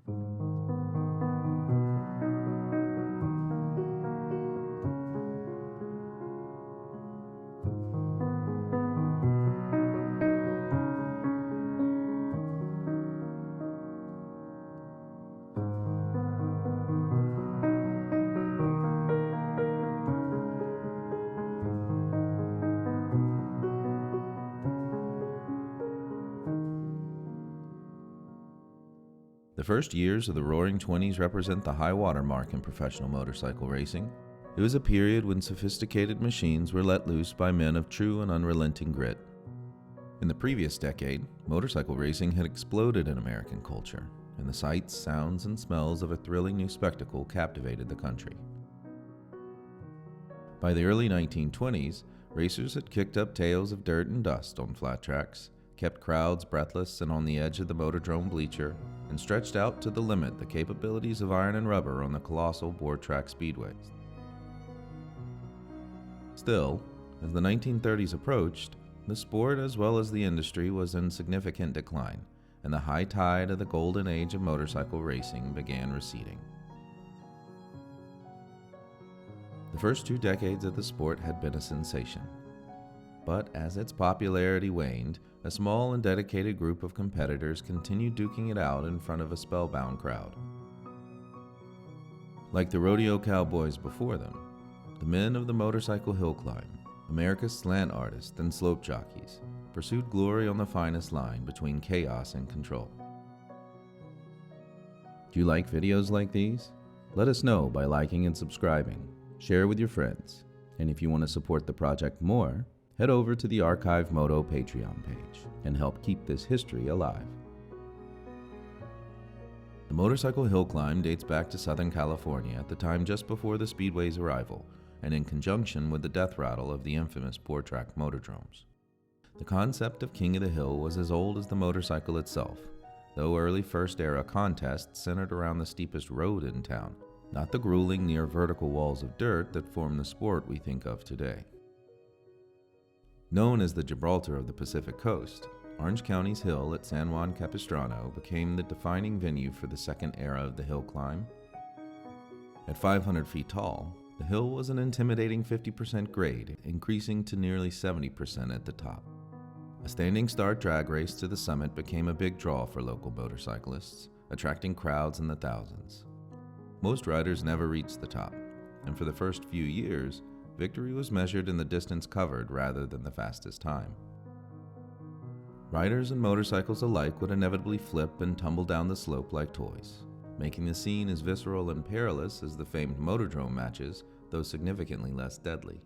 The first years of the Roaring '20s represent the high water mark in professional motorcycle racing. It was a period when sophisticated machines were let loose by men of true and unrelenting grit. In the previous decade, motorcycle racing had exploded in American culture, and the sights, sounds, and smells of a thrilling new spectacle captivated the country. By the early 1920s, racers had kicked up tales of dirt and dust on flat tracks, kept crowds breathless and on the edge of the motordrome bleacher, and stretched out to the limit the capabilities of iron and rubber on the colossal board track speedways. Still, as the 1930s approached, the sport as well as the industry was in significant decline, and the high tide of the golden age of motorcycle racing began receding. The first 2 decades of the sport had been a sensation. But as its popularity waned, a small and dedicated group of competitors continued duking it out in front of a spellbound crowd. Like the rodeo cowboys before them, the men of the motorcycle hillclimb, America's slant artists and slope jockeys, pursued glory on the finest line between chaos and control. Do you like videos like these? Let us know by liking and subscribing, share with your friends, and if you want to support the project more, head over to the Archive Moto Patreon page and help keep this history alive. The motorcycle hill climb dates back to Southern California at the time just before the speedway's arrival, and in conjunction with the death rattle of the infamous board track motordromes. The concept of King of the Hill was as old as the motorcycle itself, though early first-era contests centered around the steepest road in town, not the grueling near vertical walls of dirt that form the sport we think of today. Known as the Gibraltar of the Pacific Coast, Orange County's hill at San Juan Capistrano became the defining venue for the second era of the hill climb. At 500 feet tall, the hill was an intimidating 50% grade, increasing to nearly 70% at the top. A standing start drag race to the summit became a big draw for local motorcyclists, attracting crowds in the thousands. Most riders never reached the top, and for the first few years, victory was measured in the distance covered rather than the fastest time. Riders and motorcycles alike would inevitably flip and tumble down the slope like toys, making the scene as visceral and perilous as the famed motordrome matches, though significantly less deadly.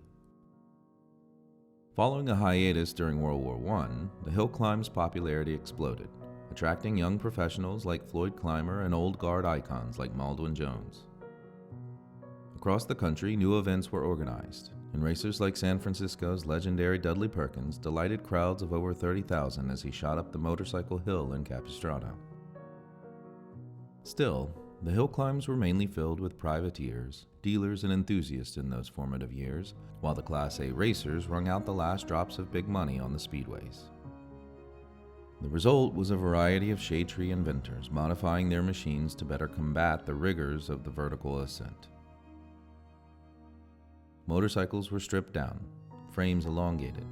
Following a hiatus during World War I, the hill climb's popularity exploded, attracting young professionals like Floyd Clymer and old guard icons like Baldwin Jones. Across the country, new events were organized, and racers like San Francisco's legendary Dudley Perkins delighted crowds of over 30,000 as he shot up the motorcycle hill in Capistrano. Still, the hill climbs were mainly filled with privateers, dealers, and enthusiasts in those formative years, while the Class A racers wrung out the last drops of big money on the speedways. The result was a variety of shade tree inventors modifying their machines to better combat the rigors of the vertical ascent. Motorcycles were stripped down, frames elongated,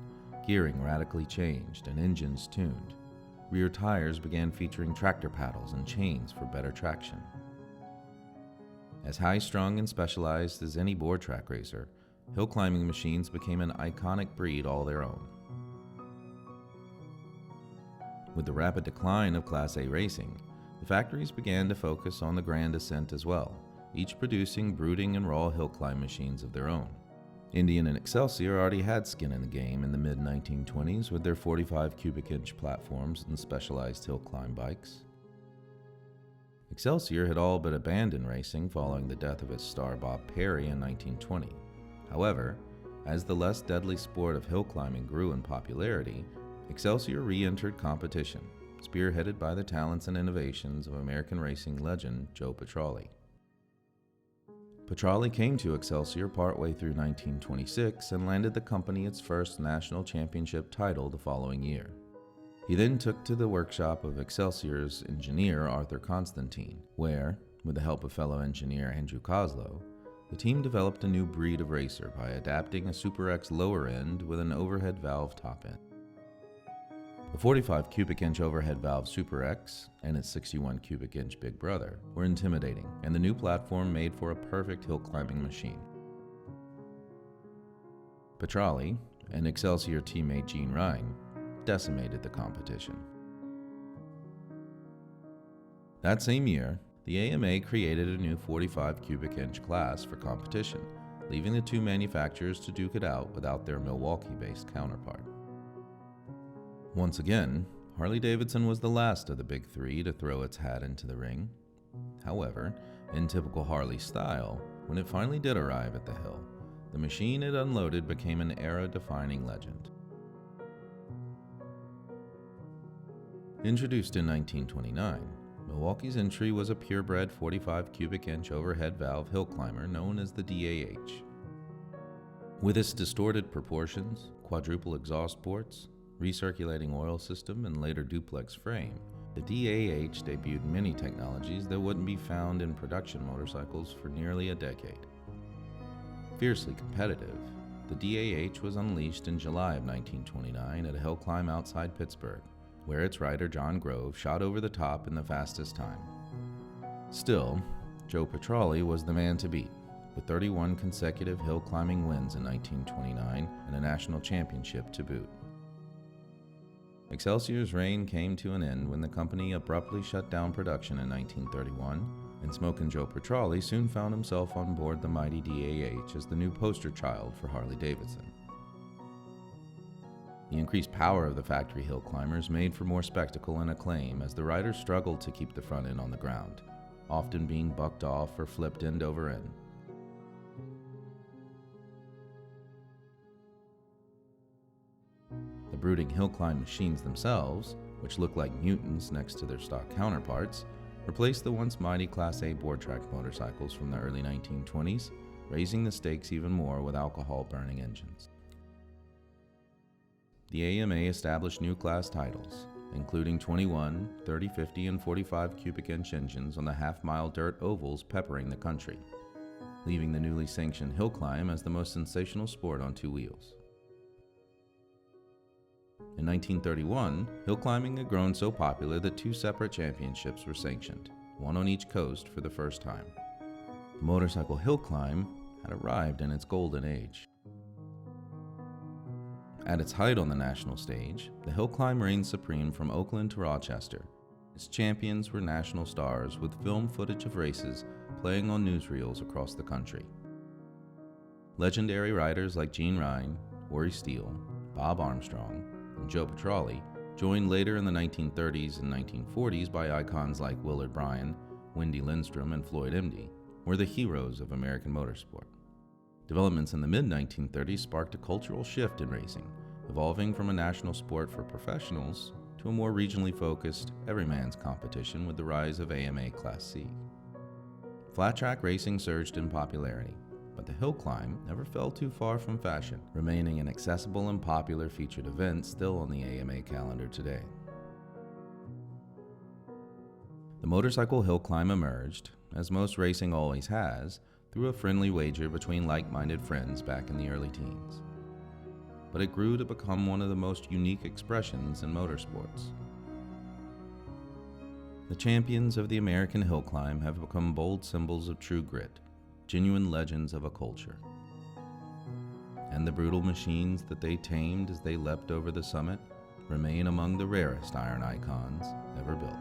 gearing radically changed, and engines tuned. Rear tires began featuring tractor paddles and chains for better traction. As high-strung and specialized as any board track racer, hill climbing machines became an iconic breed all their own. With the rapid decline of Class A racing, the factories began to focus on the grand ascent as well, each producing brooding and raw hill climb machines of their own. Indian and Excelsior already had skin in the game in the mid-1920s with their 45 cubic inch platforms and specialized hill climb bikes. Excelsior had all but abandoned racing following the death of its star Bob Perry in 1920. However, as the less deadly sport of hill climbing grew in popularity, Excelsior re-entered competition, spearheaded by the talents and innovations of American racing legend Joe Petralli. Petralli came to Excelsior partway through 1926 and landed the company its first national championship title the following year. He then took to the workshop of Excelsior's engineer Arthur Constantine, where, with the help of fellow engineer Andrew Coslow, the team developed a new breed of racer by adapting a Super X lower end with an overhead valve top end. The 45 cubic inch overhead valve Super X and its 61 cubic inch big brother were intimidating, and the new platform made for a perfect hill climbing machine. Petrali and Excelsior teammate Gene Ryan decimated the competition. That same year, the AMA created a new 45 cubic inch class for competition, leaving the two manufacturers to duke it out without their Milwaukee-based counterpart. Once again, Harley-Davidson was the last of the big three to throw its hat into the ring. However, in typical Harley style, when it finally did arrive at the hill, the machine it unloaded became an era-defining legend. Introduced in 1929, Milwaukee's entry was a purebred 45 cubic inch overhead valve hill climber known as the DAH. With its distorted proportions, quadruple exhaust ports, recirculating oil system, and later duplex frame, the DAH debuted many technologies that wouldn't be found in production motorcycles for nearly a decade. Fiercely competitive, the DAH was unleashed in July of 1929 at a hill climb outside Pittsburgh, where its rider John Grove shot over the top in the fastest time. Still, Joe Petrali was the man to beat, with 31 consecutive hill climbing wins in 1929 and a national championship to boot. Excelsior's reign came to an end when the company abruptly shut down production in 1931, and Smokin' Joe Petrali soon found himself on board the mighty DAH as the new poster child for Harley-Davidson. The increased power of the factory hill climbers made for more spectacle and acclaim as the riders struggled to keep the front end on the ground, often being bucked off or flipped end over end. The brooding hill climb machines themselves, which look like mutants next to their stock counterparts, replaced the once mighty Class A board-track motorcycles from the early 1920s, raising the stakes even more with alcohol-burning engines. The AMA established new class titles, including 21, 30, 50, and 45 cubic inch engines on the half-mile dirt ovals peppering the country, leaving the newly sanctioned hill climb as the most sensational sport on two wheels. In 1931, hill climbing had grown so popular that two separate championships were sanctioned, one on each coast for the first time. The motorcycle hill climb had arrived in its golden age. At its height on the national stage, the hill climb reigned supreme from Oakland to Rochester. Its champions were national stars with film footage of races playing on newsreels across the country. Legendary riders like Gene Ryan, Ori Steele, Bob Armstrong, and Joe Petrali joined later in the 1930s and 1940s by icons like Willard Bryan, Wendy Lindstrom, and Floyd Emdy, were the heroes of American motorsport. Developments in the mid-1930s sparked a cultural shift in racing, evolving from a national sport for professionals to a more regionally focused, everyman's competition with the rise of AMA Class C. Flat-track racing surged in popularity, but the hill climb never fell too far from fashion, remaining an accessible and popular featured event still on the AMA calendar today. The motorcycle hill climb emerged, as most racing always has, through a friendly wager between like-minded friends back in the early teens. But it grew to become one of the most unique expressions in motorsports. The champions of the American hill climb have become bold symbols of true grit, genuine legends of a culture. And the brutal machines that they tamed as they leapt over the summit remain among the rarest iron icons ever built.